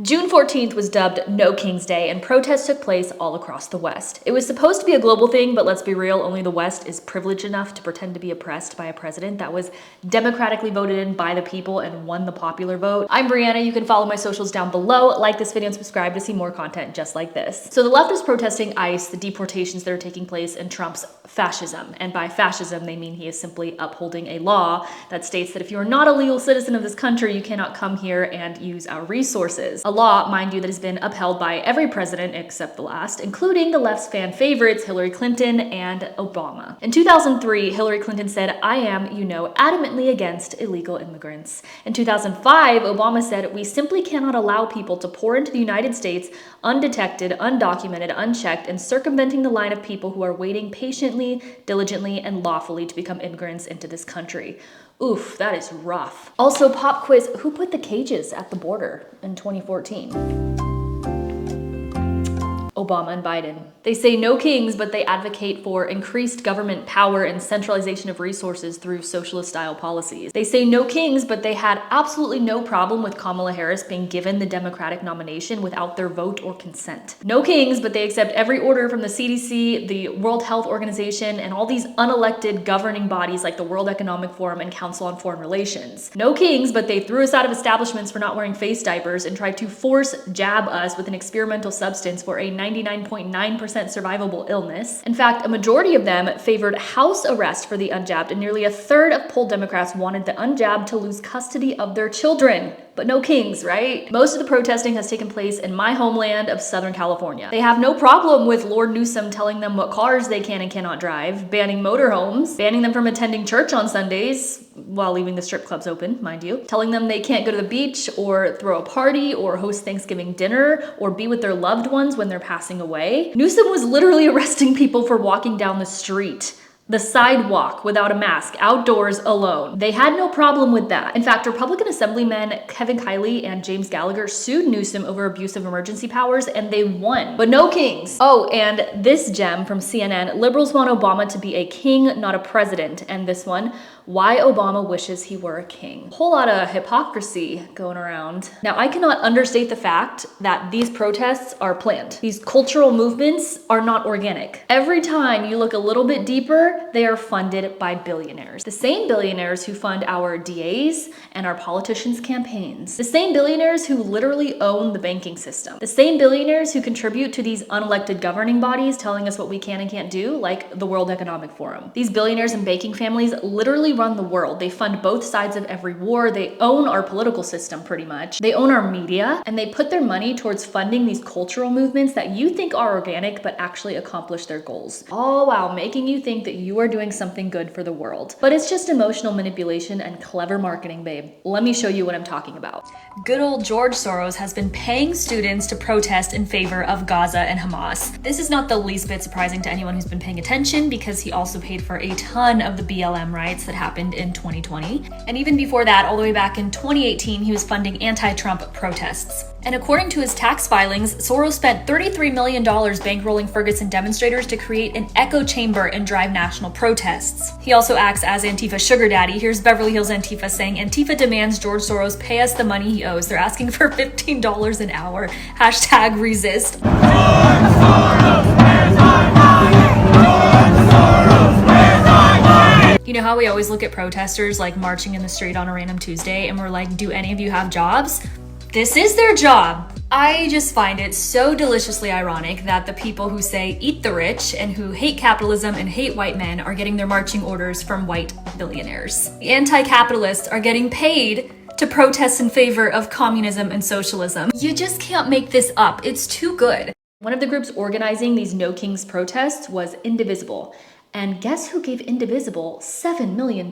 June 14th was dubbed No King's Day, and protests took place all across the West. It was supposed to be a global thing, but let's be real, only the West is privileged enough to pretend to be oppressed by a president that was democratically voted in by the people and won the popular vote. I'm Brianna. You can follow my socials down below, like this video, and subscribe to see more content just like this. So the left is protesting ICE, the deportations that are taking place, and Trump's fascism. And by fascism, they mean he is simply upholding a law that states that if you are not a legal citizen of this country, you cannot come here and use our resources. A law, mind you, that has been upheld by every president except the last, including the left's fan favorites Hillary Clinton and Obama. In 2003, Hillary Clinton said, "I am, adamantly against illegal immigrants." In 2005, Obama said, "We simply cannot allow people to pour into the United States undetected, undocumented, unchecked, and circumventing the line of people who are waiting patiently, diligently, and lawfully to become immigrants into this country." Oof, that is rough. Also, pop quiz, who put the cages at the border in 2014? Obama and Biden. They say no kings, but they advocate for increased government power and centralization of resources through socialist-style policies. They say no kings, but they had absolutely no problem with Kamala Harris being given the Democratic nomination without their vote or consent. No kings, but they accept every order from the CDC, the World Health Organization, and all these unelected governing bodies like the World Economic Forum and Council on Foreign Relations. No kings, but they threw us out of establishments for not wearing face diapers and tried to force jab us with an experimental substance for a 99.9% survivable illness. In fact, a majority of them favored house arrest for the unjabbed, and nearly a third of polled Democrats wanted the unjabbed to lose custody of their children. But no kings, right? Most of the protesting has taken place in my homeland of Southern California. They have no problem with Lord Newsom telling them what cars they can and cannot drive, banning motorhomes, banning them from attending church on Sundays, while leaving the strip clubs open, mind you, telling them they can't go to the beach or throw a party or host Thanksgiving dinner or be with their loved ones when they're passing away. Newsom was literally arresting people for walking down the street, the sidewalk, without a mask, outdoors, alone. They had no problem with that. In fact, Republican Assemblymen Kevin Kiley and James Gallagher sued Newsom over abuse of emergency powers, and they won. But no kings. Oh, and this gem from CNN, liberals want Obama to be a king, not a president. And this one, why Obama wishes he were a king. Whole lot of hypocrisy going around. Now, I cannot understate the fact that these protests are planned. These cultural movements are not organic. Every time you look a little bit deeper, they are funded by billionaires. The same billionaires who fund our DAs and our politicians' campaigns. The same billionaires who literally own the banking system. The same billionaires who contribute to these unelected governing bodies telling us what we can and can't do, like the World Economic Forum. These billionaires and banking families literally run the world. They fund both sides of every war. They own our political system pretty much. They own our media, and they put their money towards funding these cultural movements that you think are organic but actually accomplish their goals. All while making you think that you are doing something good for the world. But it's just emotional manipulation and clever marketing, babe. Let me show you what I'm talking about. Good old George Soros has been paying students to protest in favor of Gaza and Hamas. This is not the least bit surprising to anyone who's been paying attention, because he also paid for a ton of the BLM riots that happened in 2020. And even before that, all the way back in 2018, he was funding anti-Trump protests. And according to his tax filings, Soros spent $33 million bankrolling Ferguson demonstrators to create an echo chamber and drive national protests. He also acts as Antifa sugar daddy. Here's Beverly Hills Antifa saying, "Antifa demands George Soros pay us the money he owes. They're asking for $15 an hour. Hashtag resist." George Soros, where's our money? George Soros, where's our money? You know how we always look at protesters like marching in the street on a random Tuesday and we're like, do any of you have jobs? This is their job. I just find it so deliciously ironic that the people who say eat the rich and who hate capitalism and hate white men are getting their marching orders from white billionaires. The anti-capitalists are getting paid to protest in favor of communism and socialism. You just can't make this up. It's too good. One of the groups organizing these No Kings protests was Indivisible. And guess who gave Indivisible $7 million?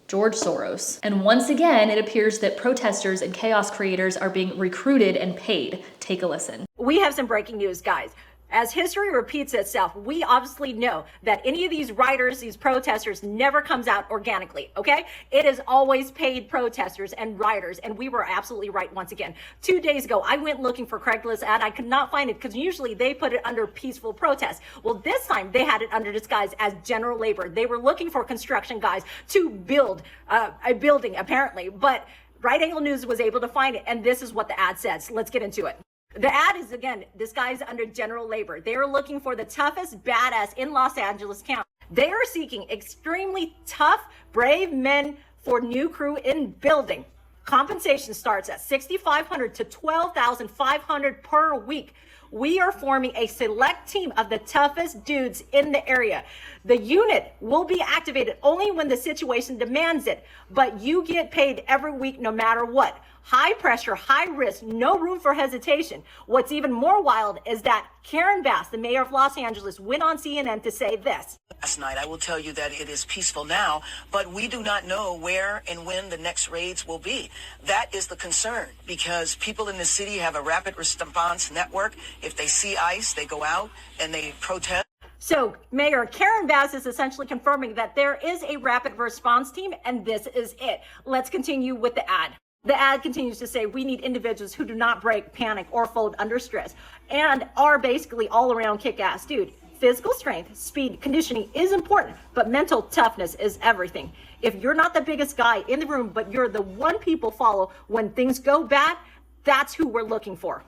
George Soros. And once again, it appears that protesters and chaos creators are being recruited and paid. Take a listen. We have some breaking news, guys. As history repeats itself, we obviously know that any of these writers, these protesters, never comes out organically, okay? It is always paid protesters and writers, and we were absolutely right once again. 2 days ago, I went looking for Craigslist ad. I could not find it because usually they put it under peaceful protest. Well, this time they had it under disguise as general labor. They were looking for construction guys to build a building, apparently, but Right Angle News was able to find it, and this is what the ad says. Let's get into it. The ad is, again, this guy's under general labor. They are looking for the toughest badass in Los Angeles County. They are seeking extremely tough, brave men for new crew in building. Compensation starts at $6,500 to $12,500 per week. We are forming a select team of the toughest dudes in the area. The unit will be activated only when the situation demands it, but you get paid every week no matter what. High pressure, high risk, no room for hesitation. What's even more wild is that Karen Bass, the mayor of Los Angeles, went on CNN to say this. Last night, I will tell you that it is peaceful now, but we do not know where and when the next raids will be. That is the concern, because people in the city have a rapid response network. If they see ICE, they go out and they protest. So Mayor Karen Bass is essentially confirming that there is a rapid response team, and this is it. Let's continue with the ad. The ad continues to say, we need individuals who do not break, panic, or fold under stress, and are basically all-around kick-ass dude. Physical strength, speed, conditioning is important, but mental toughness is everything. If you're not the biggest guy in the room, but you're the one people follow when things go bad, that's who we're looking for.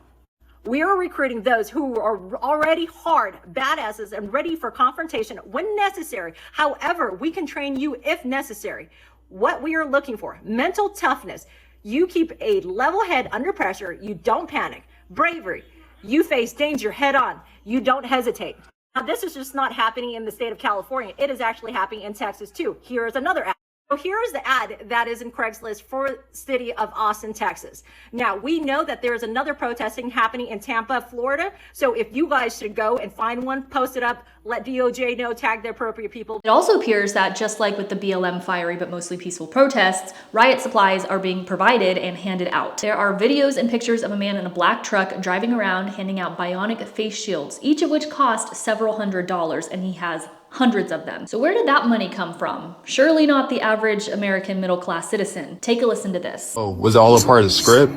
We are recruiting those who are already hard, badasses, and ready for confrontation when necessary. However, we can train you if necessary. What we are looking for, mental toughness. You keep a level head under pressure. You don't panic. Bravery. You face danger head on. You don't hesitate. Now, this is just not happening in the state of California. It is actually happening in Texas, too. Here is another ad. So here is the ad that is in Craigslist for city of Austin, Texas. Now, we know that there is another protesting happening in Tampa, Florida. So if you guys should go and find one, post it up, let DOJ know, tag the appropriate people. It also appears that just like with the BLM fiery but mostly peaceful protests, riot supplies are being provided and handed out. There are videos and pictures of a man in a black truck driving around handing out bionic face shields, each of which cost several $100s, and he has hundreds of them. So where did that money come from? Surely not the average American middle-class citizen. Take a listen to this. Oh, was it all a part of the script?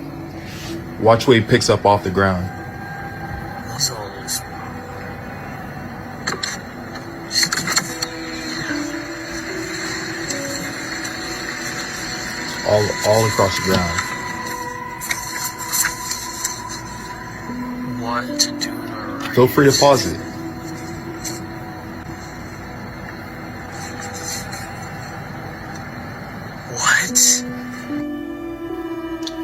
Watch what he picks up off the ground. All across the ground. What to do to Feel free to pause it. What?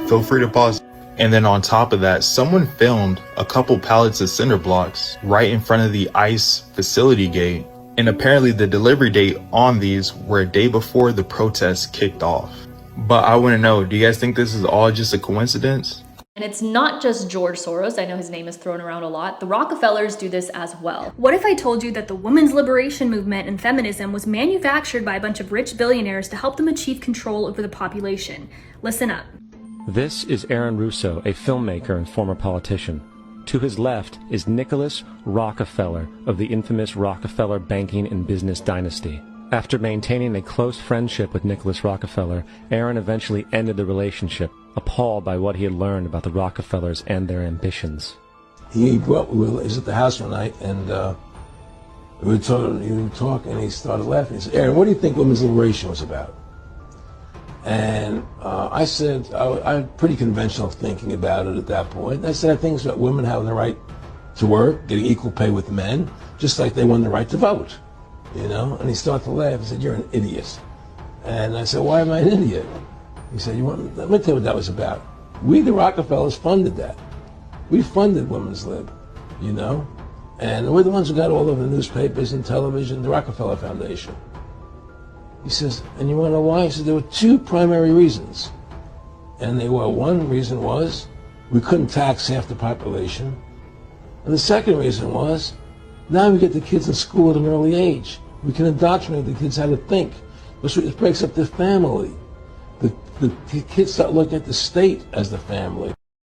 Feel free to pause. And then on top of that, someone filmed a couple pallets of cinder blocks right in front of the ICE facility gate. And apparently the delivery date on these were a day before the protests kicked off. But I want to know, do you guys think this is all just a coincidence? And it's not just George Soros. I know his name is thrown around a lot. The Rockefellers do this as well. What if I told you that the women's liberation movement and feminism was manufactured by a bunch of rich billionaires to help them achieve control over the population? Listen up. This is Aaron Russo, a filmmaker and former politician. To his left is Nicholas Rockefeller of the infamous Rockefeller banking and business dynasty. After maintaining a close friendship with Nicholas Rockefeller, Aaron eventually ended the relationship, appalled by what he had learned about the Rockefellers and their ambitions. He was at the house one night, and we were talking, and he started laughing. He said, "Aaron, what do you think women's liberation was about?" And I said, I had pretty conventional thinking about it at that point. I said, I think it's about women having the right to work, getting equal pay with men, just like they won the right to vote. You know, and he started to laugh. He said, "You're an idiot." And I said, "Why am I an idiot?" He said, let me tell you what that was about. We, the Rockefellers, funded that. We funded women's lib, you know? And we're the ones who got all over the newspapers and television, the Rockefeller Foundation. He says, and you want to know why? He said, there were two primary reasons. And they were, one reason was we couldn't tax half the population. And the second reason was, now we get the kids in school at an early age. We can indoctrinate the kids how to think. It breaks up the family. The kids start looking at the state as the family.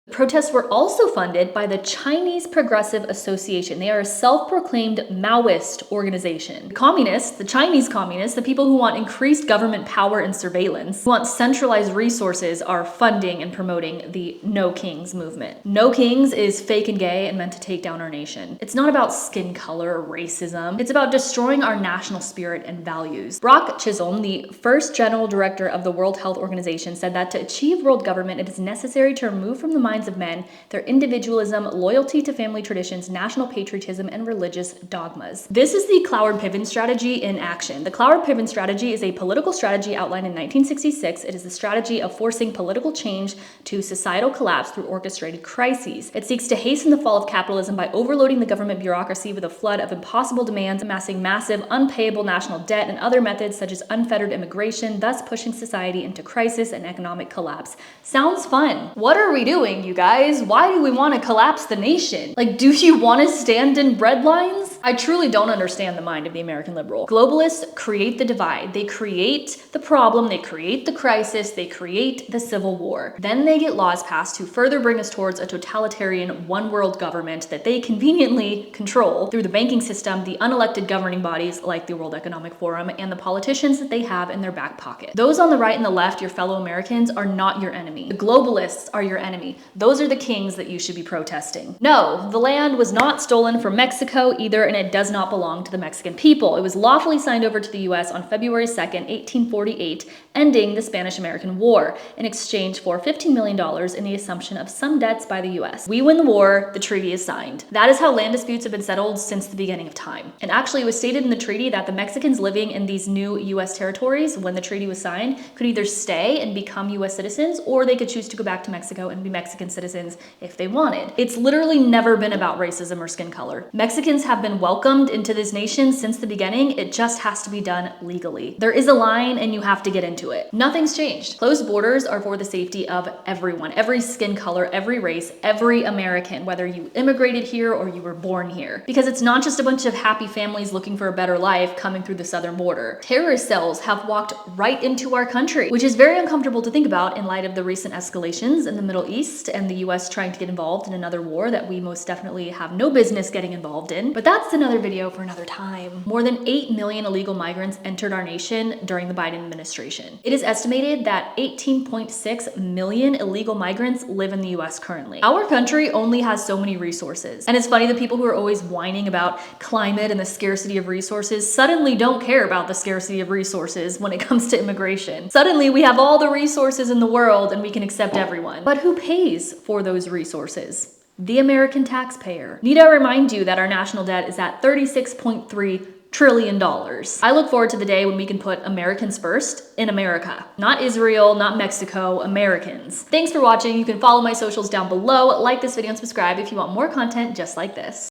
Protests were also funded by the Chinese Progressive Association. They are a self-proclaimed Maoist organization. The communists, the Chinese communists, the people who want increased government power and surveillance, who want centralized resources, are funding and promoting the No Kings movement. No Kings is fake and gay and meant to take down our nation. It's not about skin color or racism. It's about destroying our national spirit and values. Brock Chisholm, the first general director of the World Health Organization, said that to achieve world government, it is necessary to remove from the minds of men their individualism, loyalty to family traditions, national patriotism, and religious dogmas. This is the Cloward-Piven strategy in action. The Cloward-Piven strategy is a political strategy outlined in 1966. It is the strategy of forcing political change to societal collapse through orchestrated crises. It seeks to hasten the fall of capitalism by overloading the government bureaucracy with a flood of impossible demands, amassing massive, unpayable national debt, and other methods such as unfettered immigration, thus pushing society into crisis and economic collapse. Sounds fun. What are we doing, you guys? Why do we want to collapse the nation? Like, do you want to stand in bread lines? I truly don't understand the mind of the American liberal. Globalists create the divide. They create the problem. They create the crisis. They create the civil war. Then they get laws passed to further bring us towards a totalitarian one world government that they conveniently control through the banking system, the unelected governing bodies like the World Economic Forum, and the politicians that they have in their back pocket. Those on the right and the left, your fellow Americans, are not your enemy. The globalists are your enemy. Those are the kings that you should be protesting. No, the land was not stolen from Mexico either, and it does not belong to the Mexican people. It was lawfully signed over to the US on February 2nd, 1848, ending the Spanish-American War in exchange for $15 million in the assumption of some debts by the US. We win the war, the treaty is signed. That is how land disputes have been settled since the beginning of time. And actually, it was stated in the treaty that the Mexicans living in these new US territories when the treaty was signed could either stay and become US citizens, or they could choose to go back to Mexico and be Mexican citizens if they wanted. It's literally never been about racism or skin color. Mexicans have been welcomed into this nation since the beginning. It just has to be done legally. There is a line and you have to get into it. Nothing's changed. Closed borders are for the safety of everyone, every skin color, every race, every American, whether you immigrated here or you were born here. Because it's not just a bunch of happy families looking for a better life coming through the southern border. Terrorist cells have walked right into our country, which is very uncomfortable to think about in light of the recent escalations in the Middle East and the US trying to get involved in another war that we most definitely have no business getting involved in. But that's another video for another time. More than 8 million illegal migrants entered our nation during the Biden administration. It is estimated that 18.6 million illegal migrants live in the US currently. Our country only has so many resources. And it's funny, the people who are always whining about climate and the scarcity of resources suddenly don't care about the scarcity of resources when it comes to immigration. Suddenly we have all the resources in the world and we can accept everyone. But who pays for those resources? The American taxpayer. Need I remind you that our national debt is at $36.3 trillion. I look forward to the day when we can put Americans first in America. Not Israel, not Mexico, Americans. Thanks for watching. You can follow my socials down below, like this video and subscribe if you want more content just like this.